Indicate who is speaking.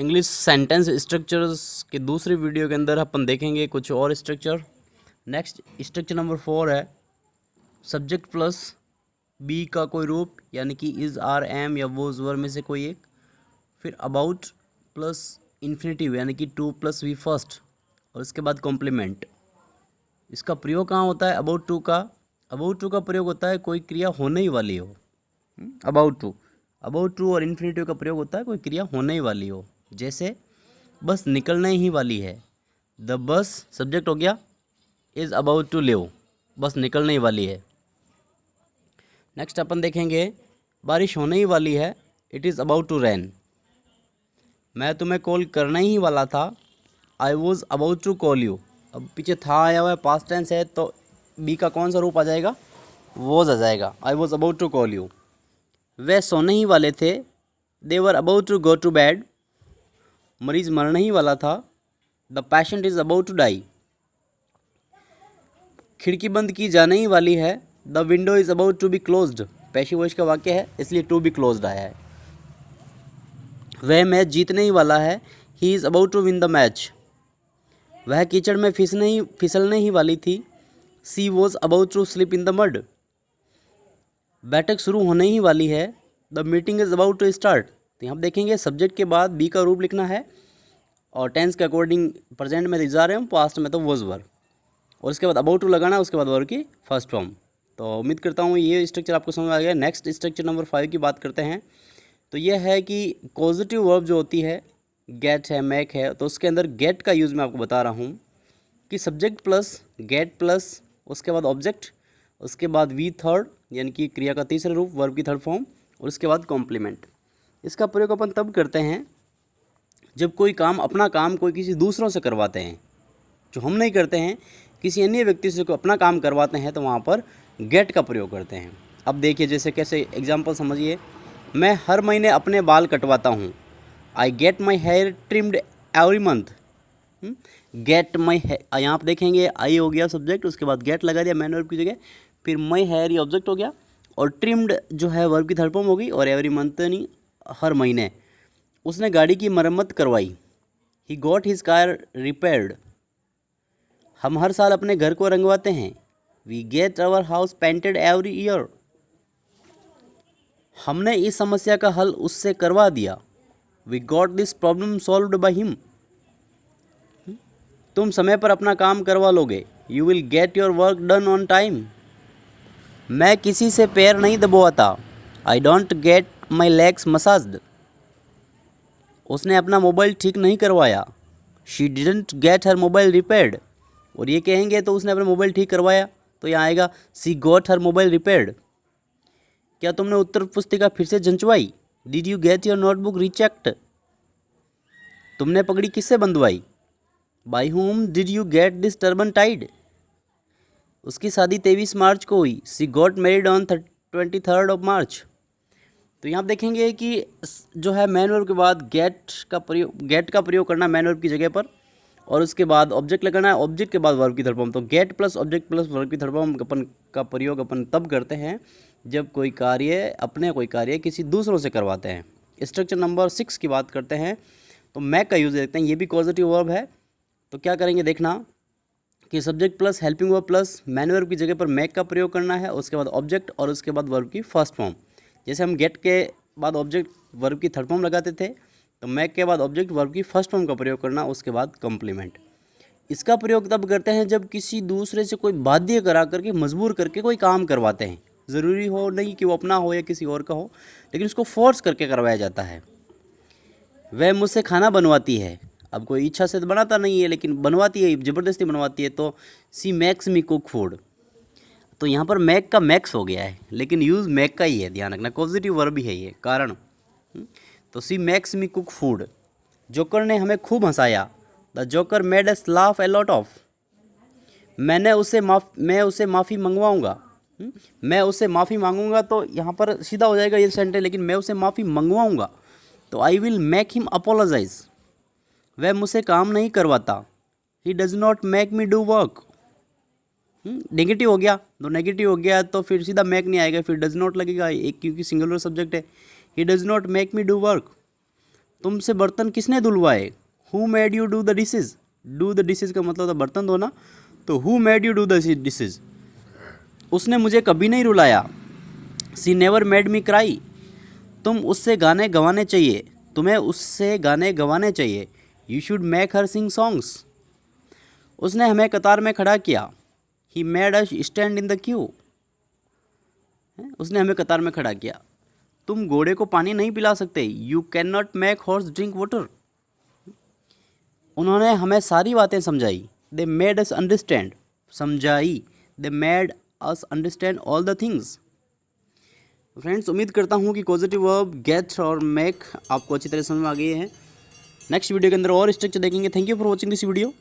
Speaker 1: English sentence structures के दूसरे video के अंदर अपन देखेंगे कुछ और स्ट्रक्चर। नेक्स्ट स्ट्रक्चर नंबर 4 है सब्जेक्ट प्लस बी का कोई रूप, यानी कि इज़, आर, एम या वोज वर में से कोई एक। फिर अबाउट प्लस इन्फिनेटिव यानी कि टू प्लस वी फर्स्ट, और उसके बाद कॉम्प्लीमेंट। इसका प्रयोग कहाँ होता है? अबाउट टू का प्रयोग होता है कोई क्रिया होने ही वाली हो। अबाउट टू और इन्फिनेटिव का प्रयोग होता है कोई क्रिया होने ही वाली हो। जैसे बस निकलने ही वाली है, द बस सब्जेक्ट हो गया, इज़ अबाउट टू लीव, बस निकलने ही वाली है। नेक्स्ट अपन देखेंगे बारिश होने ही वाली है, it is about to rain. मैं तुम्हें कॉल करना ही वाला था, I was about to call you. अब पीछे था आया हुआ है, पास्ट टेंस है, तो बी का कौन सा रूप आ जाएगा? वॉज आ जाएगा, I was about to call you. वे सोने ही वाले थे, they were about to go to bed. मरीज मरने ही वाला था, the patient is about to die. खिड़की बंद की जाने ही वाली है, the window is about to be closed. Passive voice का वाक्य है, इसलिए टू बी क्लोज्ड आया है। वह मैच जीतने ही वाला है, he is about to win the match. वह कीचड़ में फिसलने ही वाली थी, she was about to slip in the mud. बैठक शुरू होने ही वाली है, the meeting is about to start. तो यहाँ देखेंगे सब्जेक्ट के बाद बी का रूप लिखना है, और टेंस के अकॉर्डिंग प्रेजेंट में जा रहे हैं, पास्ट में तो वॉज वर, और उसके बाद अबाउट टू लगाना है, उसके बाद वर्ब की फर्स्ट फॉर्म। तो उम्मीद करता हूँ ये स्ट्रक्चर आपको समझ आ गया। नेक्स्ट स्ट्रक्चर नंबर 5 की बात करते हैं। तो यह है कि पॉजिटिव वर्ब जो होती है, गेट है, मेक है, तो उसके अंदर गेट का यूज़ मैं आपको बता रहा हूँ कि सब्जेक्ट प्लस गेट प्लस उसके बाद ऑब्जेक्ट, उसके बाद वी थर्ड यानी कि क्रिया का तीसरा रूप, वर्ब की थर्ड फॉर्म, और उसके बाद कॉम्प्लीमेंट। इसका प्रयोग अपन तब करते हैं जब कोई काम, अपना काम कोई किसी दूसरों से करवाते हैं, जो हम नहीं करते हैं, किसी अन्य व्यक्ति से अपना काम करवाते हैं, तो वहाँ पर गेट का प्रयोग करते हैं। अब देखिए जैसे कैसे एग्जाम्पल समझिए। मैं हर महीने अपने बाल कटवाता हूँ, I get my hair trimmed every month. Get my hair, यहाँ आप देखेंगे आई हो गया सब्जेक्ट, उसके बाद गेट लगा दिया मैन वर्ब की जगह, फिर माई हेयर ये ऑब्जेक्ट हो गया, और ट्रिम्ड जो है वर्ब की थर्ड फॉर्म होगी, और एवरी मंथ यानी हर महीने। उसने गाड़ी की मरम्मत करवाई, he got his car repaired. हम हर साल अपने घर को रंगवाते हैं, we get our house painted every year. हमने इस समस्या का हल उससे करवा दिया, we got this problem solved by him. तुम समय पर अपना काम करवा लोगे, you will get your work done on time. मैं किसी से पैर नहीं दबाता, I don't get my legs massaged. उसने अपना मोबाइल ठीक नहीं करवाया, she didn't get her mobile repaired. और ये कहेंगे तो उसने अपना मोबाइल ठीक करवाया, तो यहाँ आएगा she got her mobile repaired. क्या तुमने उत्तर पुस्तिका फिर से जंचवाई, did you get your notebook rechecked. तुमने पगड़ी किससे बंधवाई, by whom did you get this turban tied. उसकी शादी 23 मार्च को हुई, she got married on 23rd March. तो यहाँ आप देखेंगे कि जो है मैन वर्ब के बाद गेट का प्रयोग करना मैन वर्ब की जगह पर, और उसके बाद ऑब्जेक्ट लगाना है, ऑब्जेक्ट के बाद वर्ब की थर्ड फॉर्म। तो gate plus object plus verb की थर्ड फॉर्म अपन का प्रयोग अपन तब करते हैं जब कोई कार्य किसी दूसरों से करवाते हैं। स्ट्रक्चर नंबर 6 की बात करते हैं, तो मैक का यूज़ देखते हैं। ये भी पॉजिटिव वर्ब है, तो क्या करेंगे देखना कि subject plus helping verb plus man verb की जगह पर मैक का प्रयोग करना है, उसके बाद ऑब्जेक्ट और उसके बाद वर्ब की फर्स्ट फॉर्म। जैसे हम गेट के बाद ऑब्जेक्ट वर्ब की थर्ड फॉर्म लगाते थे, तो मैक के बाद ऑब्जेक्ट वर्ब की फर्स्ट फॉर्म का प्रयोग करना, उसके बाद कॉम्प्लीमेंट। इसका प्रयोग तब करते हैं जब किसी दूसरे से कोई बाध्य करा करके, मजबूर करके कोई काम करवाते हैं। ज़रूरी हो नहीं कि वो अपना हो या किसी और का हो, लेकिन उसको फोर्स करके करवाया जाता है। वह मुझसे खाना बनवाती है, अब कोई इच्छा से तो बनाता नहीं है, लेकिन बनवाती है, ज़बरदस्ती बनवाती है, तो she makes me cook food. तो यहाँ पर मैक का मैक्स हो गया है, लेकिन यूज़ मैक का ही है, ध्यान रखना, पॉजिटिव वर्ब भी है ये कारण। तो she makes me cook food. Joker ने हमें खूब हंसाया, the joker made us laugh a lot of. मैं उसे माफ़ी मंगवाऊँगा, मैं उससे माफ़ी मांगूंगा, तो यहाँ पर सीधा हो जाएगा ये सेंटेंस, लेकिन मैं उसे माफ़ी मंगवाऊँगा, तो I will make him apologise. वह मुझसे काम नहीं करवाता, he does not make me do work. Negative हो गया, तो नेगेटिव हो गया तो फिर सीधा मेक नहीं आएगा, फिर डज नॉट लगेगा एक, क्योंकि सिंगुलर सब्जेक्ट है। He does not make me do work. तुमसे बर्तन किसने धुलवाए? Who made you do the dishes? Do the dishes का मतलब था बर्तन धोना, तो who made you do the dishes? उसने मुझे कभी नहीं रुलाया। She never made me cry. तुम्हें उससे गाने गवाने चाहिए। You should make her sing songs. उसने हमें कतार में खड़ा किया। He made us stand in the Q. उसने हमें कतार में खड़ा किया। तुम घोड़े को पानी नहीं पिला सकते। You can not make horse drink water. उन्होंने हमें सारी बातें समझाई। They made us understand. समझाई, they made us understand all the things. Friends, उम्मीद करता हूँ कि पॉजिटिव वर्ब गेट और मेक आपको अच्छी तरह समझ में आ गई है। नेक्स्ट वीडियो के अंदर और स्ट्रक्चर देखेंगे। Thank you for watching this video.